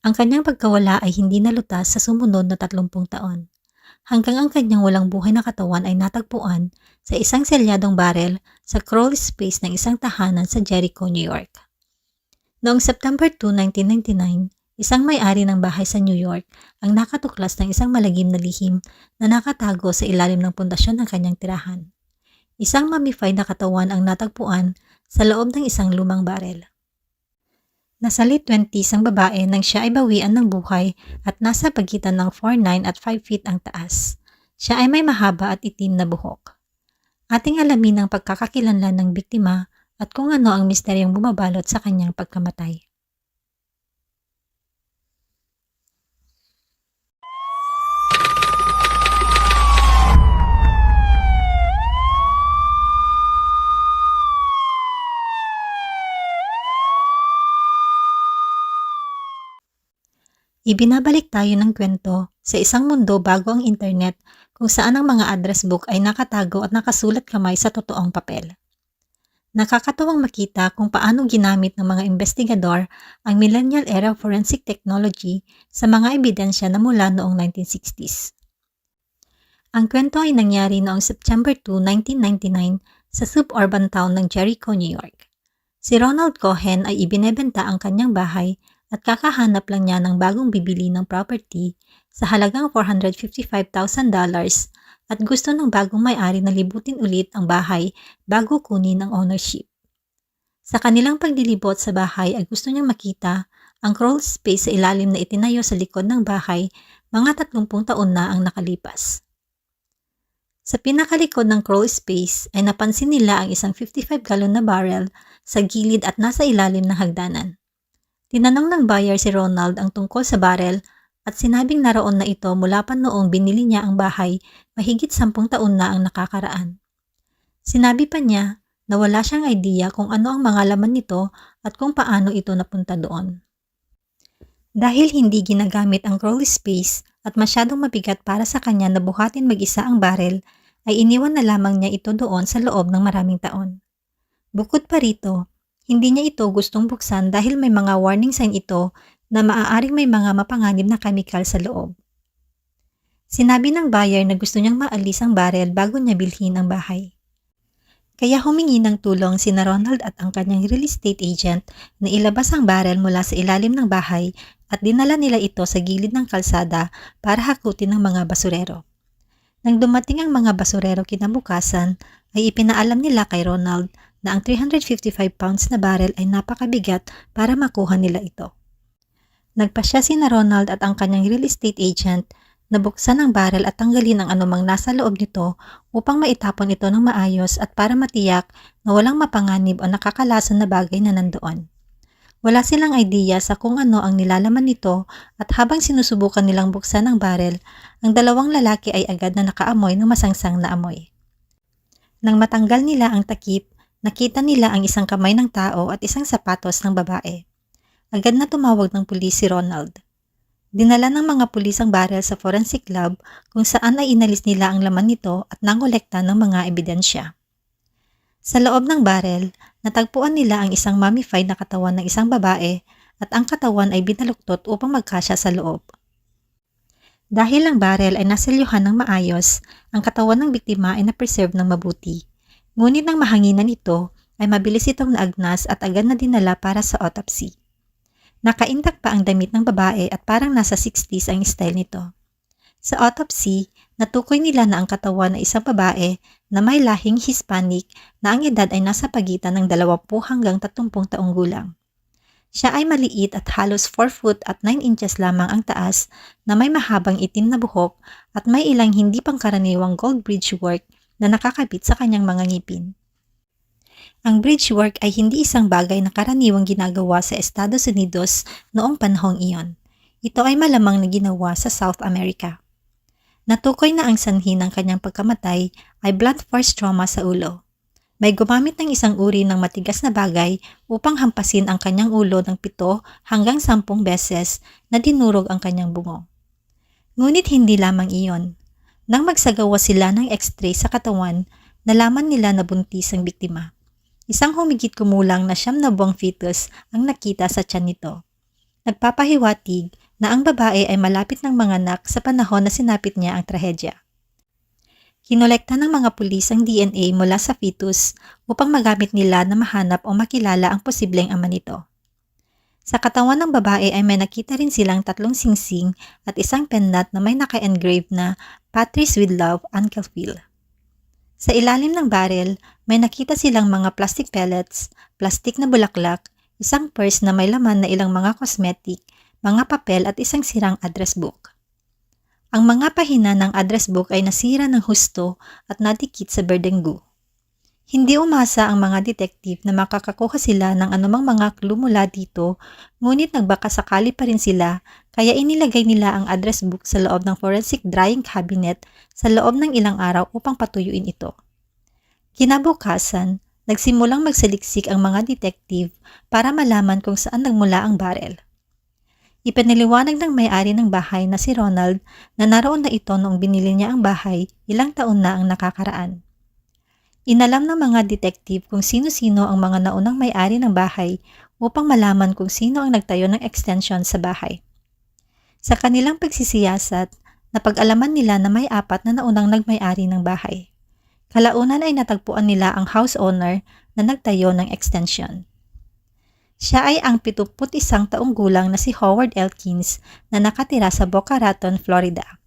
Ang kanyang pagkawala ay hindi nalutas sa sumunod na 30 taon, hanggang ang kanyang walang buhay na katawan ay natagpuan sa isang selyadong barel sa crawl space ng isang tahanan sa Jericho, New York. Noong September 2, 1999, isang may-ari ng bahay sa New York ang nakatuklas ng isang malagim na lihim na nakatago sa ilalim ng pundasyon ng kanyang tirahan. Isang mummified na katawan ang natagpuan sa loob ng isang lumang barel. Nasa late 20s ang babae nang siya ay bawian ng buhay at nasa pagitan ng 4'9" at 5 feet ang taas. Siya ay may mahaba at itim na buhok. Ating alamin ang pagkakakilanlan ng biktima at kung ano ang misteryong bumabalot sa kanyang pagkamatay. Ibinabalik tayo ng kwento sa isang mundo bago ang internet kung saan ang mga address book ay nakatago at nakasulat kamay sa totoong papel. Nakakatuwang makita kung paano ginamit ng mga investigador ang millennial era forensic technology sa mga ebidensya na mula noong 1960s. Ang kwento ay nangyari noong September 2, 1999 sa suburban town ng Jericho, New York. Si Ronald Cohen ay ibinebenta ang kanyang bahay at kakahanap lang niya ng bagong bibili ng property sa halagang $455,000 at gusto ng bagong may-ari na libutin ulit ang bahay bago kunin ang ownership. Sa kanilang paglilibot sa bahay ay gusto niyang makita ang crawl space sa ilalim na itinayo sa likod ng bahay mga 30 taon na ang nakalipas. Sa pinakalikod ng crawl space ay napansin nila ang isang 55-gallon na barrel sa gilid at nasa ilalim ng hagdanan. Tinanong ng buyer si Ronald ang tungkol sa barrel at sinabing naroon na ito mula pa noong binili niya ang bahay mahigit 10 taon na ang nakakaraan. Sinabi pa niya na wala siyang idea kung ano ang mga laman nito at kung paano ito napunta doon. Dahil hindi ginagamit ang crawl space at masyadong mabigat para sa kanya na buhatin mag-isa ang barrel, ay iniwan na lamang niya ito doon sa loob ng maraming taon. Bukod pa rito, hindi niya ito gustong buksan dahil may mga warning sign ito na maaaring may mga mapanganib na chemical sa loob. Sinabi ng buyer na gusto niyang maalis ang barrel bago niya bilhin ang bahay. Kaya humingi ng tulong sina Ronald at ang kanyang real estate agent na ilabas ang barrel mula sa ilalim ng bahay at dinala nila ito sa gilid ng kalsada para hakutin ng mga basurero. Nang dumating ang mga basurero kinabukasan, ay ipinaalam nila kay Ronald na ang 355 pounds na barrel ay napakabigat para makuha nila ito. Nagpasya sina Ronald at ang kanyang real estate agent na buksan ang barrel at tanggalin ang anumang nasa loob nito upang maitapon ito ng maayos at para matiyak na walang mapanganib o nakakalason na bagay na nandoon. Wala silang idea sa kung ano ang nilalaman nito at habang sinusubukan nilang buksan ang barrel, ang dalawang lalaki ay agad na nakaamoy ng masangsang na amoy. Nang matanggal nila ang takip, nakita nila ang isang kamay ng tao at isang sapatos ng babae. Agad na tumawag ng pulis si Ronald. Dinala ng mga pulis ang barrel sa forensic lab kung saan ay inalis nila ang laman nito at nangolekta ng mga ebidensya. Sa loob ng barrel, natagpuan nila ang isang mummified na katawan ng isang babae at ang katawan ay binaluktot upang magkasya sa loob. Dahil ang barrel ay naselyuhan ng maayos, ang katawan ng biktima ay na-preserve ng mabuti. Ngunit nang mahanginan ito, ay mabilis itong naagnas at agad na dinala para sa autopsy. Nakaintak pa ang damit ng babae at parang nasa 60s ang style nito. Sa autopsy, natukoy nila na ang katawan ng isang babae na may lahing Hispanic na ang edad ay nasa pagitan ng 20 hanggang 30 taong gulang. Siya ay maliit at halos 4 foot at 9 inches lamang ang taas na may mahabang itim na buhok at may ilang hindi pangkaraniwang gold bridge work na nakakabit sa kanyang mga ngipin. Ang bridge work ay hindi isang bagay na karaniwang ginagawa sa Estados Unidos noong panahong iyon. Ito ay malamang na ginawa sa South America. Natukoy na ang sanhi ng kanyang pagkamatay ay blunt force trauma sa ulo. May gumamit ng isang uri ng matigas na bagay upang hampasin ang kanyang ulo ng 7 hanggang 10 beses na dinurog ang kanyang bungo. Ngunit hindi lamang iyon. Nang magsagawa sila ng x-ray sa katawan, nalaman nila na buntis ang biktima. Isang humigit kumulang na 9 na buwang fetus ang nakita sa tiyan nito. nagpapahiwatig na ang babae ay malapit ng manganak sa panahon na sinapit niya ang trahedya. Kinolekta ng mga pulis ang DNA mula sa fetus upang magamit nila na mahanap o makilala ang posibleng ama nito. Sa katawan ng babae ay may nakita rin silang 3 singsing at isang pendant na may naka-engrave na Patrice with Love, Uncle Phil. Sa ilalim ng barrel, may nakita silang mga plastic pellets, plastic na bulaklak, isang purse na may laman na ilang mga cosmetic, mga papel at isang sirang address book. Ang mga pahina ng address book ay nasira ng husto at nadikit sa berdenggu. Hindi umasa ang mga detective na makakakuha sila ng anumang mga clue mula dito, ngunit nagbaka sakali pa rin sila kaya inilagay nila ang address book sa loob ng forensic drying cabinet sa loob ng ilang araw upang patuyuin ito. Kinabukasan, nagsimulang magsaliksik ang mga detective para malaman kung saan nagmula ang barrel. Ipinaliwanag ng may-ari ng bahay na si Ronald na naroon na ito noong binili niya ang bahay ilang taon na ang nakakaraan. Inalam ng mga detective kung sino-sino ang mga naunang may-ari ng bahay upang malaman kung sino ang nagtayo ng extension sa bahay. Sa kanilang pagsisiyasat, napag-alaman nila na may 4 na naunang nagmay-ari ng bahay. Kalaunan ay natagpuan nila ang house owner na nagtayo ng extension. Siya ay ang 71 taong gulang na si Howard Elkins na nakatira sa Boca Raton, Florida.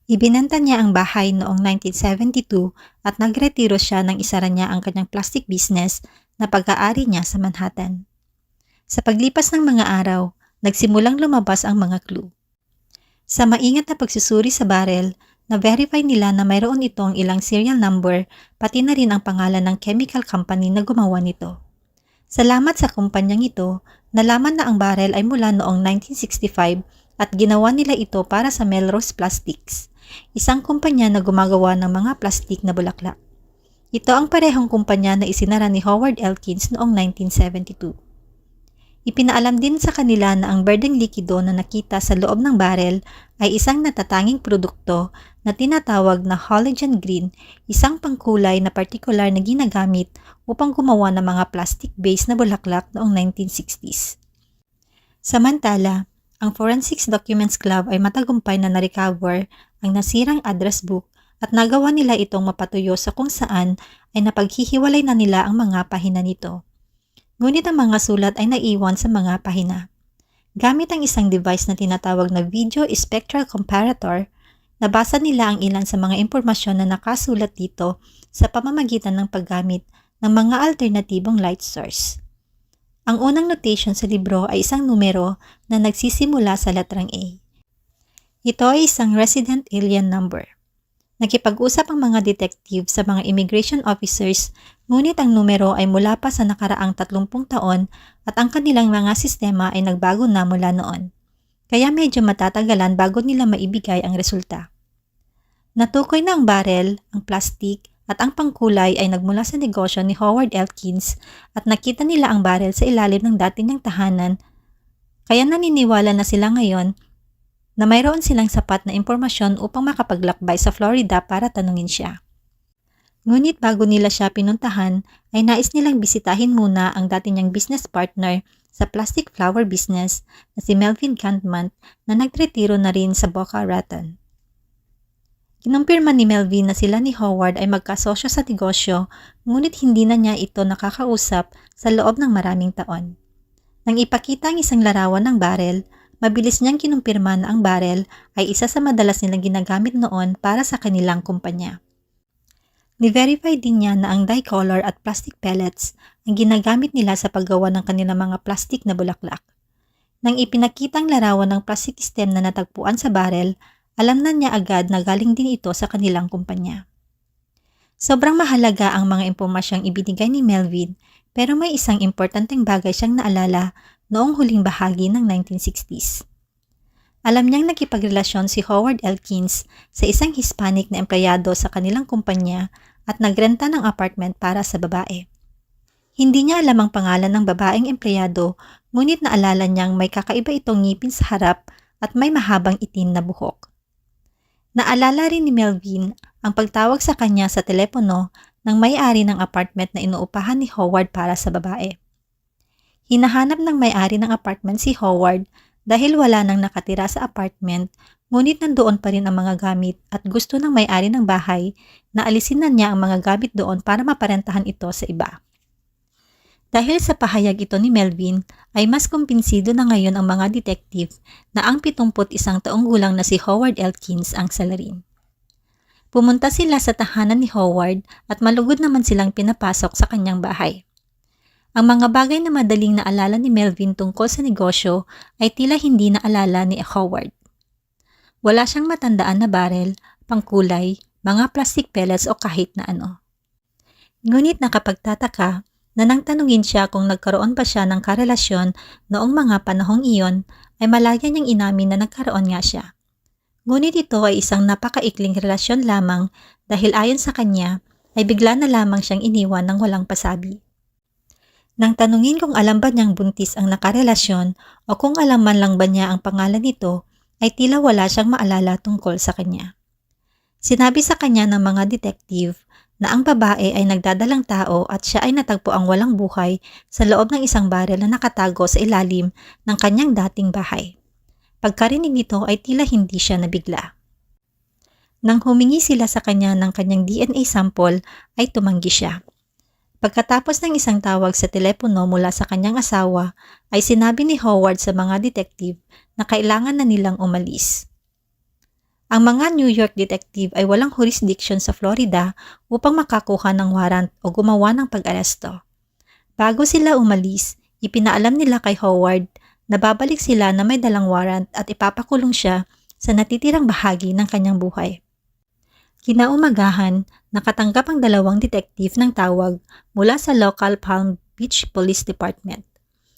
Ibinenta niya ang bahay noong 1972 at nagretiro siya nang isara niya ang kanyang plastic business na pag-aari niya sa Manhattan. Sa paglipas ng mga araw, nagsimulang lumabas ang mga clue. Sa maingat na pagsusuri sa barrel, na-verify nila na mayroon itong ilang serial number pati na rin ang pangalan ng chemical company na gumawa nito. Salamat sa kumpanyang ito, nalaman na ang barrel ay mula noong 1965 at ginawa nila ito para sa Melrose Plastics, isang kumpanya na gumagawa ng mga plastik na bulaklak. Ito ang parehong kumpanya na isinara ni Howard Elkins noong 1972. Ipinaalam din sa kanila na ang berdeng likido na nakita sa loob ng barrel ay isang natatanging produkto na tinatawag na halogen green, isang pangkulay na partikular na ginagamit upang gumawa ng mga plastic-based na bulaklak noong 1960s. Samantala, ang Forensics Documents Club ay matagumpay na na-recover ang nasirang address book at nagawa nila itong mapatuyo sa kung saan ay napaghihiwalay na nila ang mga pahina nito. Ngunit ang mga sulat ay naiwan sa mga pahina. Gamit ang isang device na tinatawag na Video Spectral Comparator, nabasa nila ang ilan sa mga impormasyon na nakasulat dito sa pamamagitan ng paggamit ng mga alternatibong light source. Ang unang notation sa libro ay isang numero na nagsisimula sa letrang A. Ito ay isang resident alien number. Nakipag-usap ang mga detective sa mga immigration officers, ngunit ang numero ay mula pa sa nakaraang 30 taon at ang kanilang mga sistema ay nagbago na mula noon. Kaya medyo matatagalan bago nila maibigay ang resulta. Natukoy na ang barrel, ang plastik, at ang pangkulay ay nagmula sa negosyo ni Howard Elkins at nakita nila ang barrel sa ilalim ng dati niyang tahanan. Kaya naniniwala na sila ngayon na mayroon silang sapat na impormasyon upang makapaglakbay sa Florida para tanungin siya. Ngunit bago nila siya pinuntahan, ay nais nilang bisitahin muna ang dati niyang business partner sa plastic flower business na si Melvin Cantman na nagretiro na rin sa Boca Raton. Kinumpirma ni Melvin na sila ni Howard ay magkasosyo sa negosyo, ngunit hindi na niya ito nakakausap sa loob ng maraming taon. Nang ipakita ang isang larawan ng barrel, mabilis niyang kinumpirma na ang barrel ay isa sa madalas nilang ginagamit noon para sa kanilang kumpanya. Ni-verify din niya na ang dye-color at plastic pellets ang ginagamit nila sa paggawa ng kanilang mga plastic na bulaklak. Nang ipinakita ang larawan ng plastic stem na natagpuan sa barrel, alam na niya agad na galing din ito sa kanilang kumpanya. Sobrang mahalaga ang mga impormasyong ibinigay ni Melvin, pero may isang importanteng bagay siyang naalala noong huling bahagi ng 1960s. Alam niyang nakipagrelasyon si Howard Elkins sa isang Hispanic na empleyado sa kanilang kumpanya at nagrenta ng apartment para sa babae. Hindi niya alam ang pangalan ng babaeng empleyado, ngunit naalala niyang may kakaiba itong ngipin sa harap at may mahabang itim na buhok. Naalala rin ni Melvin ang pagtawag sa kanya sa telepono ng may-ari ng apartment na inuupahan ni Howard para sa babae. Hinahanap ng may-ari ng apartment si Howard dahil wala nang nakatira sa apartment, ngunit nandoon pa rin ang mga gamit at gusto ng may-ari ng bahay na alisin na niya ang mga gamit doon para maparentahan ito sa iba. Dahil sa pahayag ito ni Melvin, ay mas kumbinsido na ngayon ang mga detective na ang 71 taong gulang na si Howard Elkins ang salarin. Pumunta sila sa tahanan ni Howard at malugod naman silang pinapasok sa kanyang bahay. Ang mga bagay na madaling naalala ni Melvin tungkol sa negosyo ay tila hindi naalala ni Howard. Wala siyang matandaan na barel, pangkulay, mga plastic pellets o kahit na ano. Ngunit nakapagtataka na nang tanungin siya kung nagkaroon pa siya ng karelasyon noong mga panahong iyon, ay malaya niyang inamin na nagkaroon nga siya. Ngunit ito ay isang napakaikling relasyon lamang dahil ayon sa kanya ay bigla na lamang siyang iniwan ng walang pasabi. Nang tanungin kung alam ba niyang buntis ang nakarelasyon o kung alam man lang ba niya ang pangalan nito, ay tila wala siyang maalala tungkol sa kanya. Sinabi sa kanya ng mga detective na ang babae ay nagdadalang tao at siya ay natagpo ang walang buhay sa loob ng isang barel na nakatago sa ilalim ng kanyang dating bahay. Pagkarinig nito ay tila hindi siya nabigla. Nang humingi sila sa kanya ng kanyang DNA sample ay tumanggi siya. Pagkatapos ng isang tawag sa telepono mula sa kanyang asawa ay sinabi ni Howard sa mga detective na kailangan na nilang umalis. Ang mga New York detective ay walang jurisdiction sa Florida upang makakuha ng warrant o gumawa ng pag-aresto. Bago sila umalis, ipinaalam nila kay Howard na babalik sila na may dalang warrant at ipapakulong siya sa natitirang bahagi ng kanyang buhay. Kinaumagahan, nakatanggap ang dalawang detective ng tawag mula sa local Palm Beach Police Department.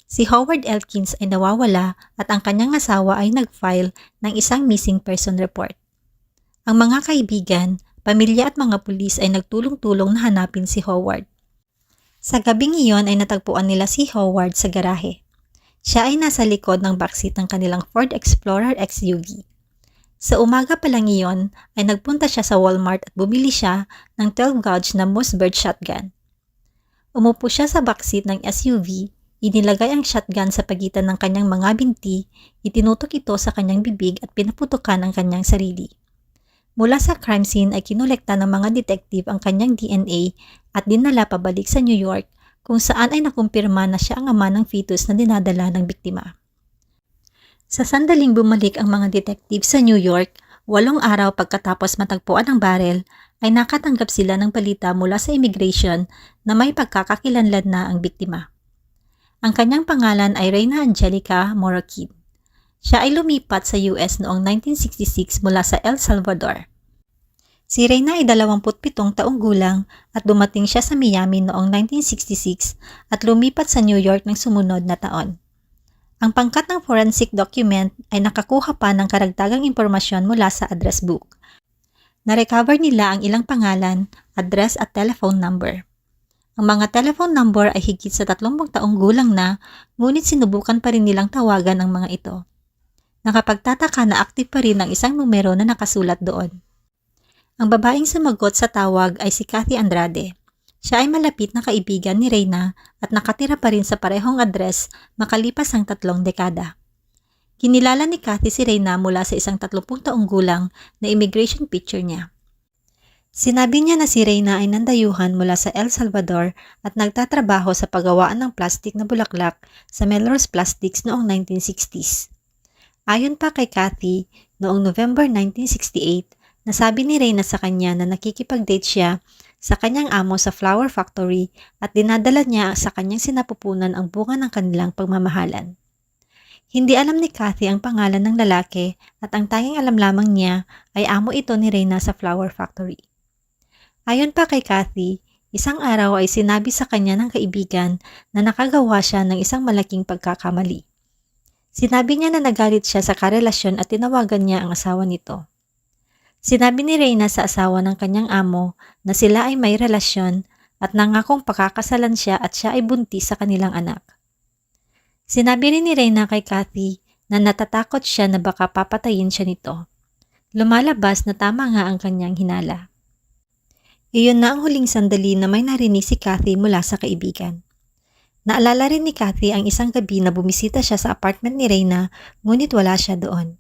Si Howard Elkins ay nawawala at ang kanyang asawa ay nag-file ng isang missing person report. Ang mga kaibigan, pamilya at mga pulis ay nagtulong-tulong na hanapin si Howard. Sa gabing iyon ay natagpuan nila si Howard sa garahe. Siya ay nasa likod ng backseat ng kanilang Ford Explorer SUV. Sa umaga pa lang iyon ay nagpunta siya sa Walmart at bumili siya ng 12-gauge na Mossberg shotgun. Umupo siya sa backseat ng SUV, inilagay ang shotgun sa pagitan ng kanyang mga binti, itinutok ito sa kanyang bibig at pinaputukan ang kanyang sarili. Mula sa crime scene ay kinolekta ng mga detective ang kanyang DNA at dinala pabalik sa New York kung saan ay nakumpirma na siya ang ama ng fetus na dinadala ng biktima. Sa sandaling bumalik ang mga detective sa New York, 8 araw pagkatapos matagpuan ang barel, ay nakatanggap sila ng balita mula sa immigration na may pagkakakilanlan na ang biktima. Ang kanyang pangalan ay Reyna Angelica Morocid. Siya ay lumipat sa US noong 1966 mula sa El Salvador. Si Reyna ay 27 taong gulang at dumating siya sa Miami noong 1966 at lumipat sa New York ng sumunod na taon. Ang pangkat ng forensic document ay nakakuha pa ng karagdagang impormasyon mula sa address book. Na-recover nila ang ilang pangalan, address at telephone number. Ang mga telephone number ay higit sa 30 taong gulang na, ngunit sinubukan pa rin nilang tawagan ang mga ito. Nakapagtataka na active pa rin ang isang numero na nakasulat doon. Ang babaeng sumagot sa tawag ay si Kathy Andrade. Siya ay malapit na kaibigan ni Reyna at nakatira pa rin sa parehong address makalipas ang 3 dekada. Kinilala ni Kathy si Reyna mula sa isang 30 taong gulang na immigration picture niya. Sinabi niya na si Reyna ay nandayuhan mula sa El Salvador at nagtatrabaho sa paggawaan ng plastik na bulaklak sa Melrose Plastics noong 1960s. Ayon pa kay Kathy, noong November 1968, nasabi ni Reyna sa kanya na nakikipag-date siya sa kanyang amo sa flower factory at dinadala niya sa kanyang sinapupunan ang bunga ng kanilang pagmamahalan. Hindi alam ni Kathy ang pangalan ng lalaki at ang tanging alam lamang niya ay amo ito ni Reyna sa flower factory. Ayon pa kay Kathy, isang araw ay sinabi sa kanya ng kaibigan na nakagawa siya ng isang malaking pagkakamali. Sinabi niya na nagalit siya sa karelasyon at tinawagan niya ang asawa nito. Sinabi ni Reyna sa asawa ng kanyang amo na sila ay may relasyon at nangakong pakakasalan siya at siya ay buntis sa kanilang anak. Sinabi rin ni Reyna kay Kathy na natatakot siya na baka papatayin siya nito. Lumalabas na tama nga ang kanyang hinala. Iyon na ang huling sandali na may narinig si Kathy mula sa kaibigan. Naalala rin ni Kathy ang isang gabi na bumisita siya sa apartment ni Reyna ngunit wala siya doon.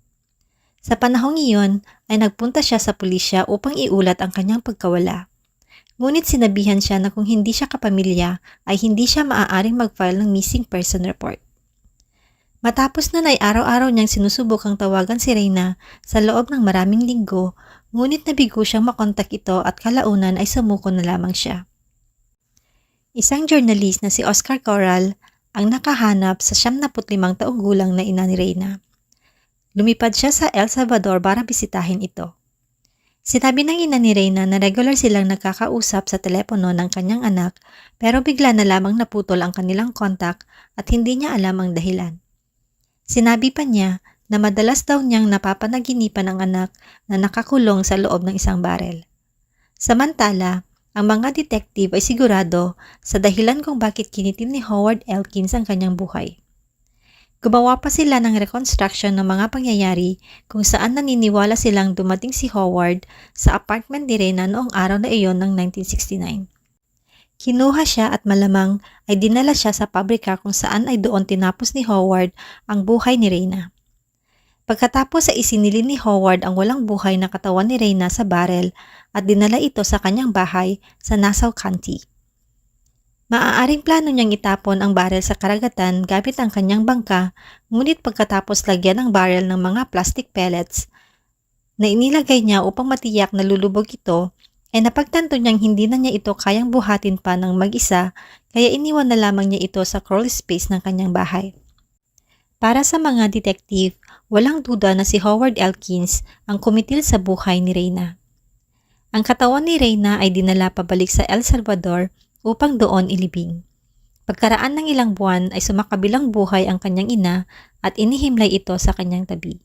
Sa panahong iyon ay nagpunta siya sa pulisya upang iulat ang kanyang pagkawala. Ngunit sinabihan siya na kung hindi siya kapamilya ay hindi siya maaaring mag-file ng missing person report. Matapos na ay araw-araw niyang sinusubukang tawagan si Reyna sa loob ng maraming linggo, ngunit nabigo siyang makontak ito at kalaunan ay sumuko na lamang siya. Isang journalist na si Oscar Corral ang nakahanap sa 75 taong gulang na ina ni Reyna. Lumipad siya sa El Salvador para bisitahin ito. Sinabi ng ina ni Reyna na regular silang nagkakausap sa telepono ng kanyang anak pero bigla na lamang naputol ang kanilang kontak at hindi niya alam ang dahilan. Sinabi pa niya na madalas daw niyang napapanaginipan ang anak na nakakulong sa loob ng isang barel. Samantala, ang mga detective ay sigurado sa dahilan kung bakit kinitil ni Howard Elkins ang kanyang buhay. Gumawa pa sila ng reconstruction ng mga pangyayari kung saan naniniwala silang dumating si Howard sa apartment ni Reyna noong araw na iyon ng 1969. Kinuha siya at malamang ay dinala siya sa pabrika kung saan ay doon tinapos ni Howard ang buhay ni Reyna. Pagkatapos ay isinilin ni Howard ang walang buhay na katawan ni Reyna sa barel at dinala ito sa kanyang bahay sa Nassau County. Maaaring plano niyang itapon ang barel sa karagatan gamit ang kanyang bangka, ngunit pagkatapos lagyan ang barel ng mga plastic pellets na inilagay niya upang matiyak na lulubog ito, ay napagtanto niyang hindi na niya ito kayang buhatin pa ng mag-isa kaya iniwan na lamang niya ito sa crawl space ng kanyang bahay. Para sa mga detective, walang duda na si Howard Elkins ang kumitil sa buhay ni Reyna. Ang katawan ni Reyna ay dinala pabalik sa El Salvador upang doon ilibing. Pagkaraan ng ilang buwan ay sumakabilang buhay ang kanyang ina at inihimlay ito sa kanyang tabi.